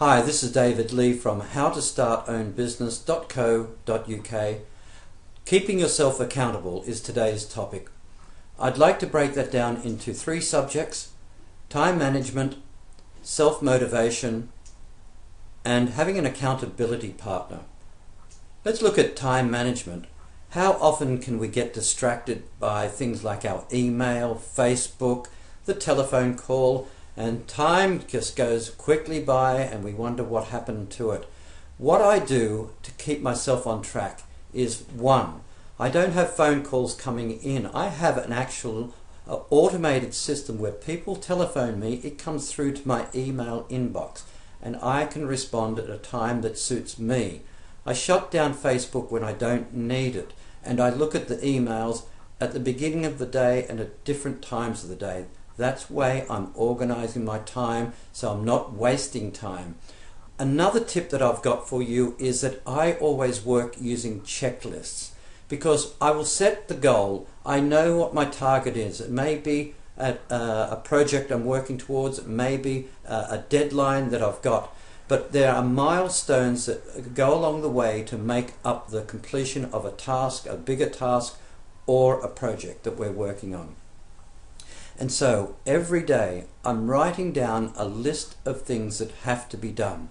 Hi, this is David Lee from howtostartownbusiness.co.uk. Keeping yourself accountable is today's topic. I'd like to break that down into three subjects: time management, self-motivation, and having an accountability partner. Let's look at time management. How often can we get distracted by things like our email, Facebook, the telephone call, and time just goes quickly by and we wonder what happened to it. What I do to keep myself on track is, one, I don't have phone calls coming in. I have an actual automated system where people telephone me, it comes through to my email inbox and I can respond at a time that suits me. I shut down Facebook when I don't need it, and I look at the emails at the beginning of the day and at different times of the day. That's the way I'm organizing my time, so I'm not wasting time. Another tip that I've got for you is that I always work using checklists, because I will set the goal. I know what my target is. It may be a project I'm working towards, it may be a deadline that I've got, but there are milestones that go along the way to make up the completion of a task, a bigger task, or a project that we're working on. And so every day I'm writing down a list of things that have to be done,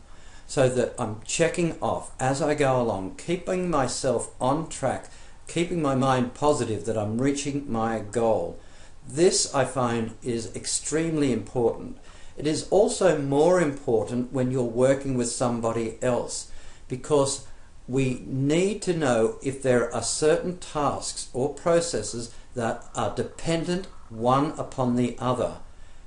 so that I'm checking off as I go along, keeping myself on track, keeping my mind positive that I'm reaching my goal. This, I find, is extremely important. It is also more important when you're working with somebody else, because we need to know if there are certain tasks or processes that are dependent one upon the other.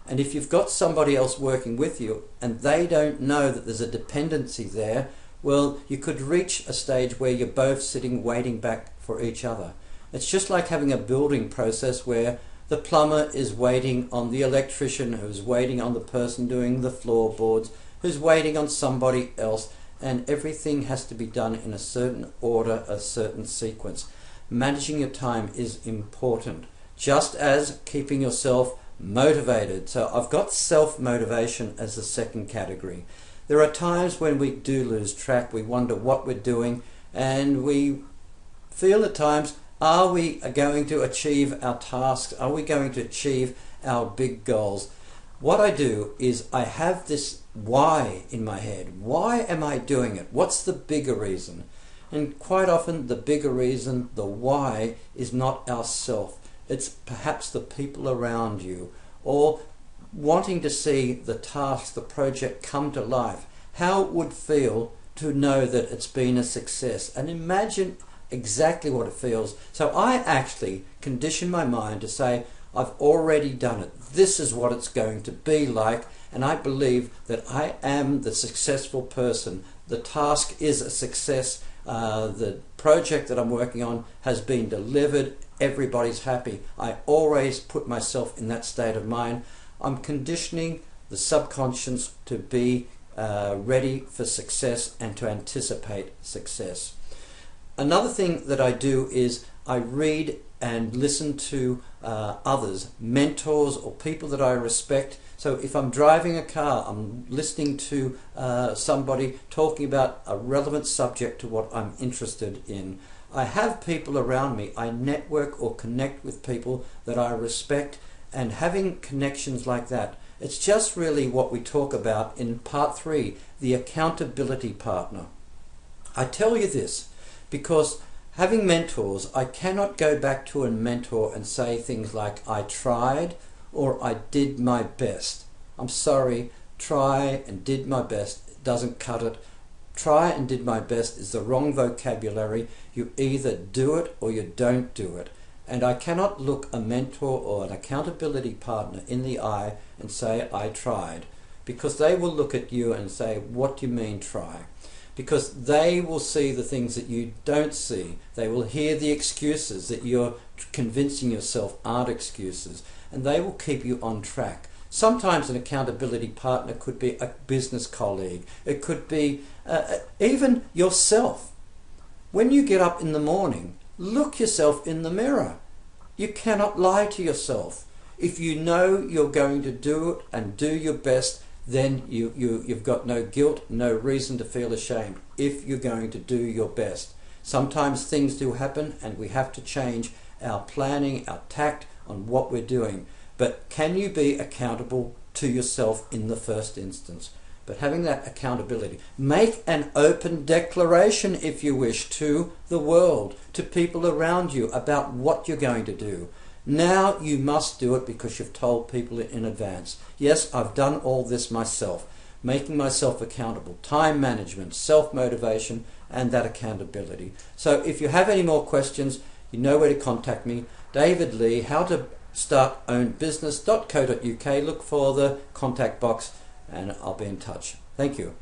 And if you've got somebody else working with you and they don't know that there's a dependency there, well, you could reach a stage where you're both sitting waiting back for each other. It's just like having a building process where the plumber is waiting on the electrician, who's waiting on the person doing the floorboards, who's waiting on somebody else, and everything has to be done in a certain order, a certain sequence. Managing your time is important, just as keeping yourself motivated. So I've got self-motivation as the second category. There are times when we do lose track, we wonder what we're doing, and we feel at times, are we going to achieve our tasks? Are we going to achieve our big goals? What I do is I have this why in my head. Why am I doing it? What's the bigger reason? And quite often the bigger reason, the why, is not ourself. It's perhaps the people around you, or wanting to see the task, the project come to life. How it would feel to know that it's been a success, and imagine exactly what it feels. So I actually condition my mind to say, I've already done it. This is what it's going to be like, and I believe that I am the successful person. The task is a success. The project that I'm working on has been delivered. Everybody's happy. I always put myself in that state of mind. I'm conditioning the subconscious to be ready for success and to anticipate success. Another thing that I do is I read and listen to others, mentors or people that I respect. So if I'm driving a car, I'm listening to somebody talking about a relevant subject to what I'm interested in. I have people around me. I network or connect with people that I respect, and having connections like that, it's just really what we talk about in part 3, the accountability partner. I tell you this because having mentors, I cannot go back to a mentor and say things like, I tried or I did my best. I'm sorry, try and did my best doesn't cut it. Try and did my best is the wrong vocabulary. You either do it or you don't do it. And I cannot look a mentor or an accountability partner in the eye and say, I tried. Because they will look at you and say, what do you mean try? Because they will see the things that you don't see. They will hear the excuses that you're convincing yourself aren't excuses. And they will keep you on track. Sometimes an accountability partner could be a business colleague. It could be even yourself. When you get up in the morning, look yourself in the mirror. You cannot lie to yourself. If you know you're going to do it and do your best, then you've got no guilt, no reason to feel ashamed if you're going to do your best. Sometimes things do happen and we have to change our planning, our tact on what we're doing. But can you be accountable to yourself in the first instance? But having that accountability, make an open declaration, if you wish, to the world, to people around you about what you're going to do. Now you must do it because you've told people in advance. Yes, I've done all this myself, making myself accountable, time management, self-motivation, and that accountability. So if you have any more questions, you know where to contact me. David Lee, howtostartownbusiness.co.uk. Look for the contact box and I'll be in touch. Thank you.